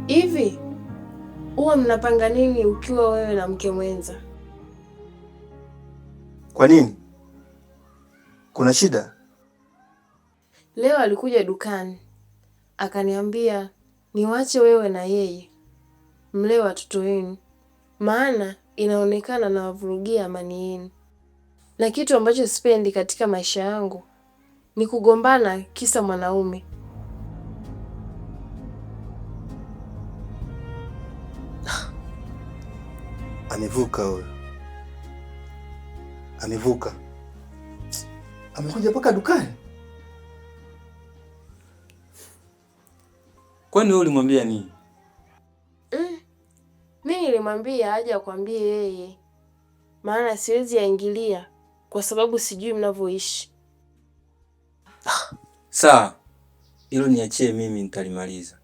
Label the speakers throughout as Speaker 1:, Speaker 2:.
Speaker 1: Hivi huwa mnapanga nini ukiwa wewe na mke mwenza?
Speaker 2: Kwa nini? Kuna shida?
Speaker 1: Leo alikuja dukani akaniambia niwache wewe na yeye mlee watoto wenu, maana inaonekana nawavurugia amani yenu, na kitu ambacho sipendi katika maisha yangu ni kugombana kisa mwanaume.
Speaker 2: Amevuka huyo, amevuka, amekuja mpaka dukani.
Speaker 3: Kwani wewe ulimwambia nini?
Speaker 1: Mimi nilimwambia aje akwambie yeye, maana siwezi yaingilia kwa sababu sijui mnavyoishi.
Speaker 3: Sawa, hilo niachie mimi, nitalimaliza.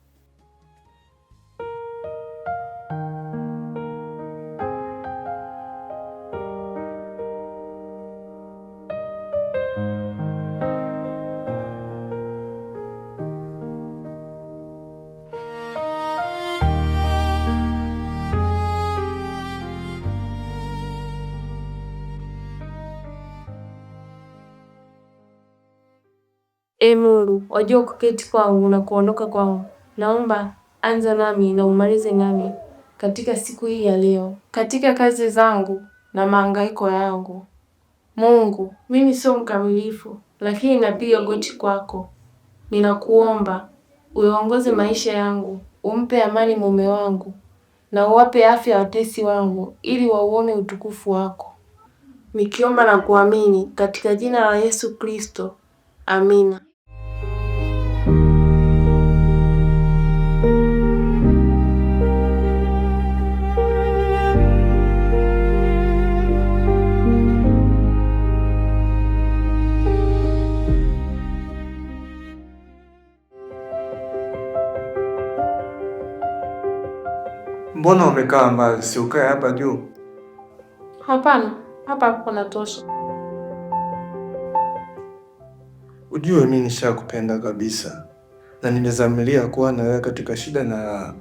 Speaker 1: Mungu, wajua kuketi kwangu na kuondoka kwangu. Naomba anza nami na umalize nami katika siku hii ya leo, katika kazi zangu na mahangaiko yangu. Mungu, mimi sio mkamilifu, lakini napiga goti kwako. Ninakuomba uongoze maisha yangu, umpe amani mume wangu na uwape afya watesi wangu, ili wauone utukufu wako. Nikiomba na kuamini katika jina la Yesu Kristo. Amina.
Speaker 4: Mbona umekaa mbali? Si ukae hapa juu?
Speaker 1: Hapana, hapa panatosha.
Speaker 4: Ujue mimi nishakupenda kabisa na nimezamilia kuwa na wewe katika shida na raha.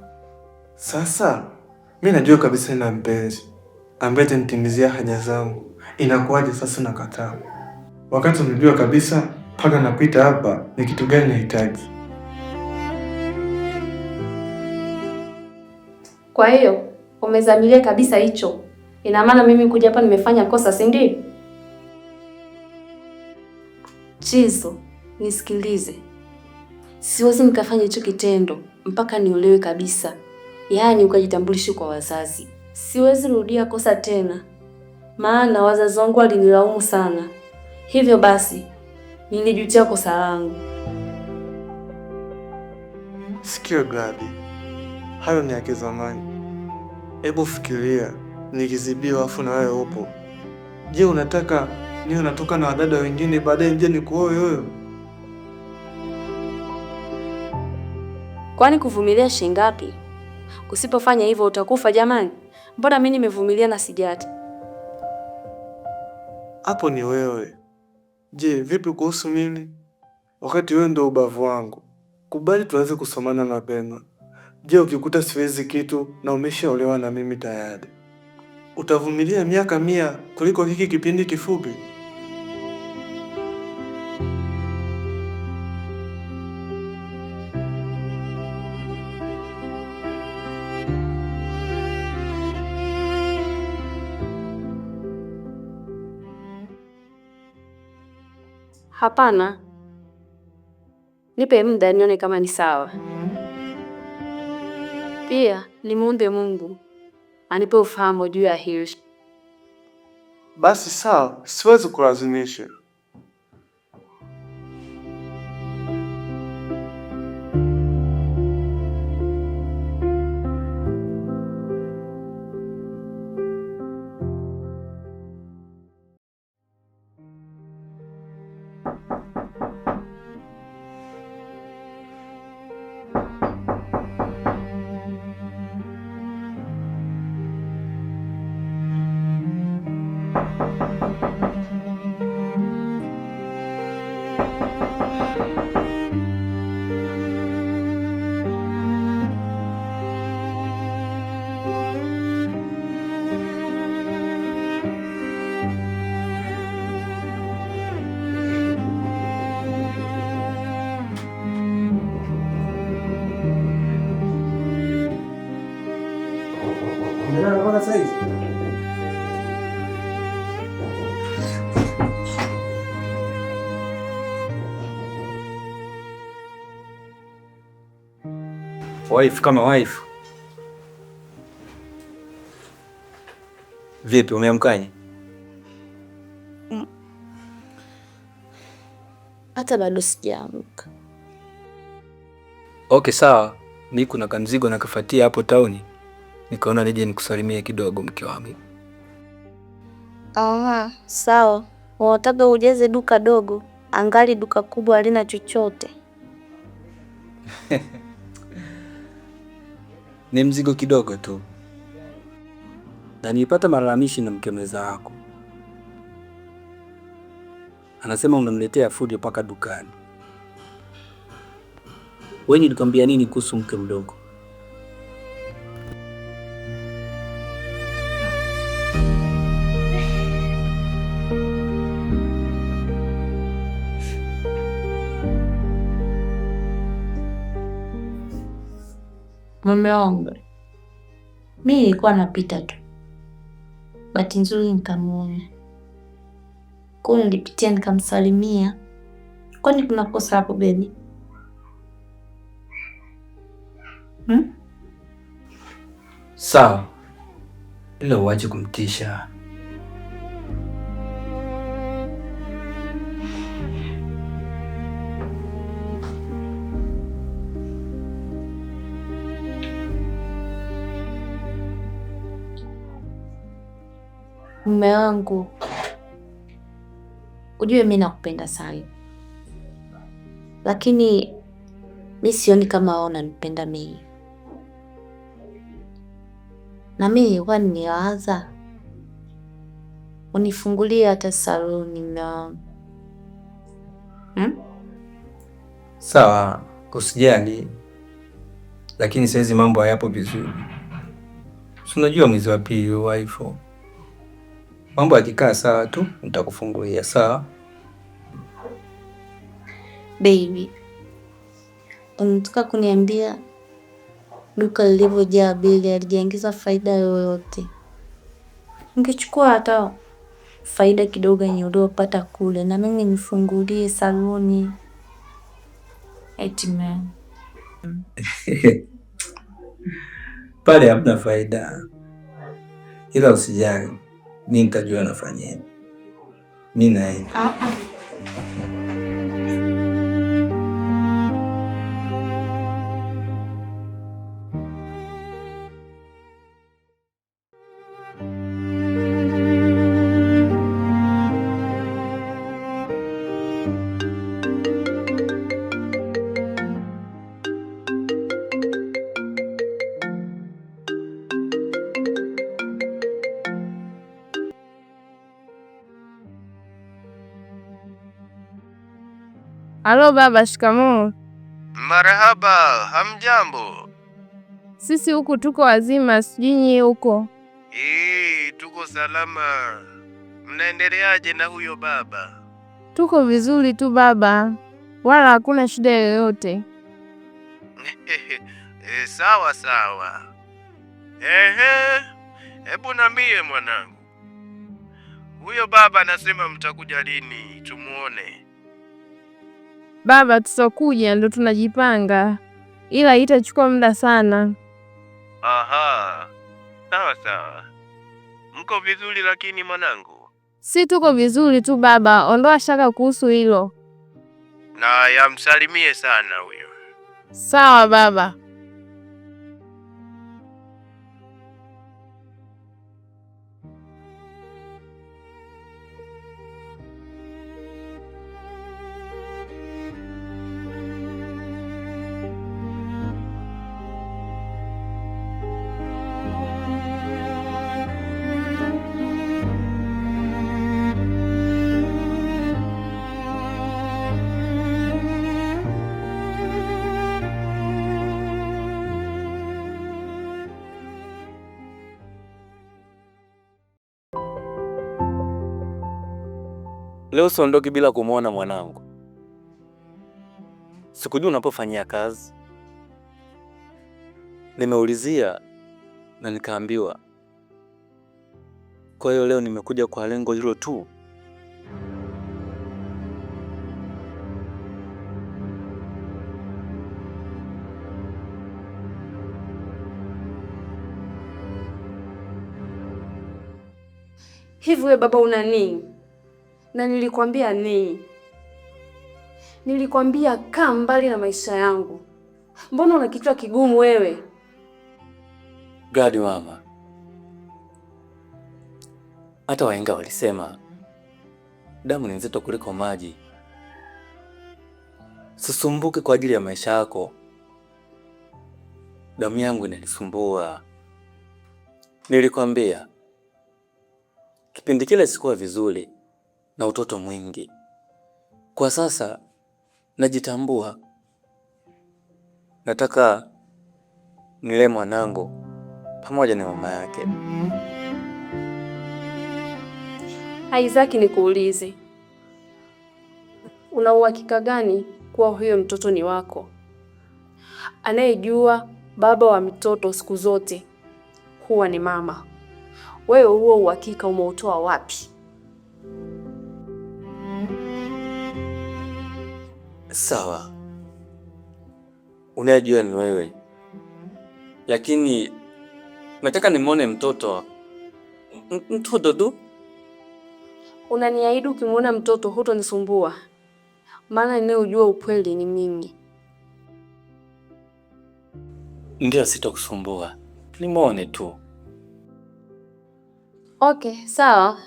Speaker 4: Sasa mimi najua kabisa nina mpenzi ambaye atanitimizia haja zangu. Inakuwaje sasa nakataa, wakati unajua kabisa mpaka napita hapa ni kitu gani nahitaji?
Speaker 5: Kwa hiyo umezamilia kabisa hicho? Ina maana mimi kuja hapa nimefanya kosa, si ndio? Chizo, nisikilize. Siwezi nikafanya hicho kitendo mpaka niolewe kabisa, yaani ukajitambulishe kwa wazazi. Siwezi rudia kosa tena, maana wazazi wangu walinilaumu sana. Hivyo basi nilijutia kosa langu.
Speaker 4: Sikia Gladys, hayo ni ya kizamani. Hebu fikiria nikizibiwa afu na wewe upo. Je, unataka niwe natoka na wadada wengine baadaye nje nikuoe wewe?
Speaker 5: Kwani kuvumilia shingapi? Usipofanya hivyo utakufa jamani. Mbona mimi nimevumilia na sijati?
Speaker 4: Hapo ni wewe. Je, vipi kuhusu mimi? Wakati wewe ndio ubavu wangu. Kubali tuanze kusomana mapema. Je, ukikuta siwezi kitu na umeshaolewa na mimi tayari, utavumilia miaka 100 kuliko hiki kipindi kifupi?
Speaker 5: Hapana. Nipe muda nione kama ni sawa. Pia nimuombe Mungu anipe ufahamu juu ya hilo.
Speaker 4: Basi sawa, siwezi kulazimisha.
Speaker 2: Umelala mpaka sasa hivi?
Speaker 3: Wife kama wife. Vipi, umeamkaje?
Speaker 5: Hata bado sijaamka.
Speaker 3: Okay, sawa. Mimi kuna kamzigo nakafuatia hapo tauni. Nikaona nije nikusalimie kidogo mke wangu.
Speaker 5: Aha, sawa. Unataka ujeze duka dogo, angali duka kubwa halina chochote.
Speaker 3: Ni mzigo kidogo tu. Na nilipata malalamishi na mke mwenza wako. Anasema unamletea food mpaka dukani. Wewe nilikwambia nini kuhusu mke mdogo?
Speaker 5: Mume wangu, mimi nilikuwa napita tu, bahati nzuri nikamuona. Kwa hiyo nilipitia nikamsalimia. Kwani kuna kosa hapo baby?
Speaker 3: Sawa. Ila uache kumtisha.
Speaker 5: Mume wangu, ujue mimi nakupenda sana, lakini mimi sioni kama wewe unanipenda mimi. Na mimi nilikuwa nimewaza unifungulie hata saluni na
Speaker 3: Sawa, usijali. Lakini saizi mambo hayapo vizuri. Si unajua mwezi wa pili wife. Mambo yakikaa sawa tu nitakufungulia, sawa?
Speaker 5: Baby, unataka kuniambia duka lilivyojaa bili halijaingiza faida yoyote? Ungechukua hata faida kidogo yenye uliopata kule na mimi nifungulie saluni. Eti man.
Speaker 3: Pale hamna faida. Ila usijali. Mimi nitajua nafanya. Mimi naenda.
Speaker 1: Halo baba, shikamoo.
Speaker 6: Marahaba, hamjambo?
Speaker 1: Sisi huku tuko wazima, sijui nyie huko.
Speaker 6: Tuko salama. Mnaendeleaje na huyo baba?
Speaker 1: Tuko vizuri tu baba, wala hakuna shida yoyote.
Speaker 6: Sawa sawa. Hebu niambie mwanangu, huyo baba anasema mtakuja lini tumuone?
Speaker 1: Baba, tutakuja, ndo tunajipanga, ila itachukua muda sana.
Speaker 6: Aha, sawa sawa. Mko vizuri lakini mwanangu?
Speaker 1: Si tuko vizuri tu baba, ondoa shaka kuhusu hilo.
Speaker 6: Na yamsalimie sana huyo.
Speaker 1: Sawa baba.
Speaker 7: Leo siondoki bila kumwona mwanangu. Sikujua unapofanyia kazi. Nimeulizia na nikaambiwa Kwa hiyo leo nimekuja kwa lengo hilo tu.
Speaker 5: Hivi wewe baba una nini? Na nilikwambia nini? Nilikwambia kaa mbali na maisha yangu. Mbona una kichwa kigumu wewe?
Speaker 7: Gadi mama, hata wahenga walisema damu ni nzito kuliko maji. Sisumbuke kwa ajili ya maisha yako. Damu yangu inanisumbua. Nilikwambia kipindi kile sikuwa vizuri na utoto mwingi. Kwa sasa najitambua. Nataka nile mwanangu pamoja na mama yake.
Speaker 5: Isaac, nikuulize, una uhakika gani kuwa huyo mtoto ni wako? Anayejua baba wa mtoto siku zote huwa ni mama. Wewe huo uhakika umeutoa wapi?
Speaker 7: Sawa, unajua ni wewe, lakini nataka nimwone mtoto tu.
Speaker 5: Unaniahidi ukimwona mtoto hutonisumbua? Maana ninayojua ukweli ni mimi.
Speaker 7: Ndio, sitakusumbua, nimwone tu.
Speaker 5: Okay, sawa.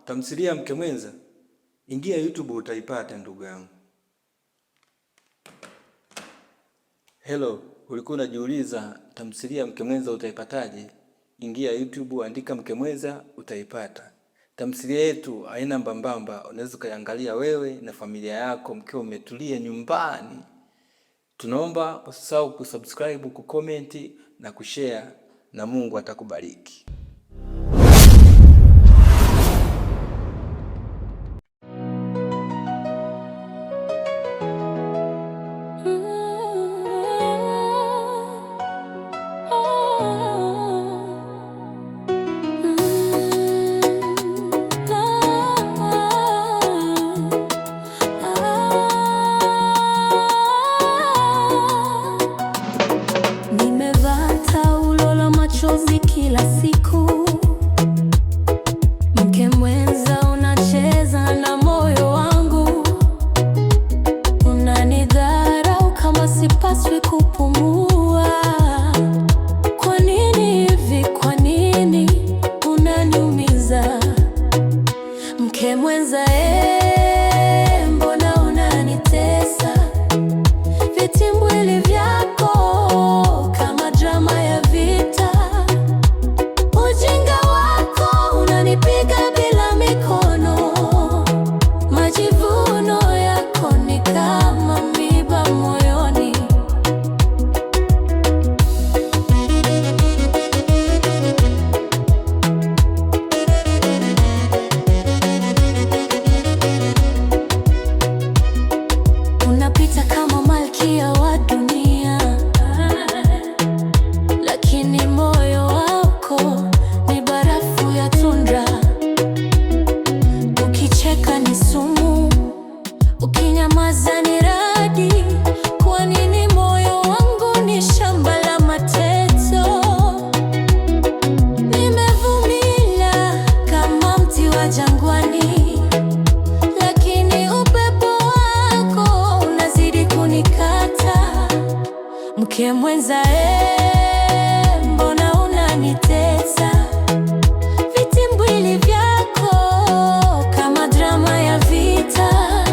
Speaker 3: Tamthilia Mke Mwenza, ingia YouTube utaipata ndugu yangu. Hello, ulikuwa unajiuliza tamthilia Mke Mwenza utaipataje? Ingia YouTube, andika Mke Mwenza utaipata. Tamthilia yetu haina mbambamba, unaweza kuangalia wewe na familia yako mkiwa umetulia nyumbani. Tunaomba usisahau kusubscribe, kucomment na kushare, na Mungu atakubariki.
Speaker 8: Kila siku Mke Mwenza unacheza na moyo wangu, unanidharau kama sipaswi kupumua. Kwa nini hivi? Kwa nini unaniumiza? Mke Mwenza, mbona unanitesa? Vitimbwili vyako kama drama ya vita. Ujinga wako unanipiga bila mikono. Majivuno yako ni kama miba moyoni. Unapita kama malkia wa dunia, lakini moyo wako ni barafu ya tundra. Ukicheka ni sumu, ukinyamaza ni radi. Kwa nini moyo wangu ni shamba la mateso? Nimevumilia kama mti wa jangwani, lakini upepo wako unazidi kunikata. Mke Mwenza, mbona unanitesa? Vitimbwili vyako kama drama ya vita.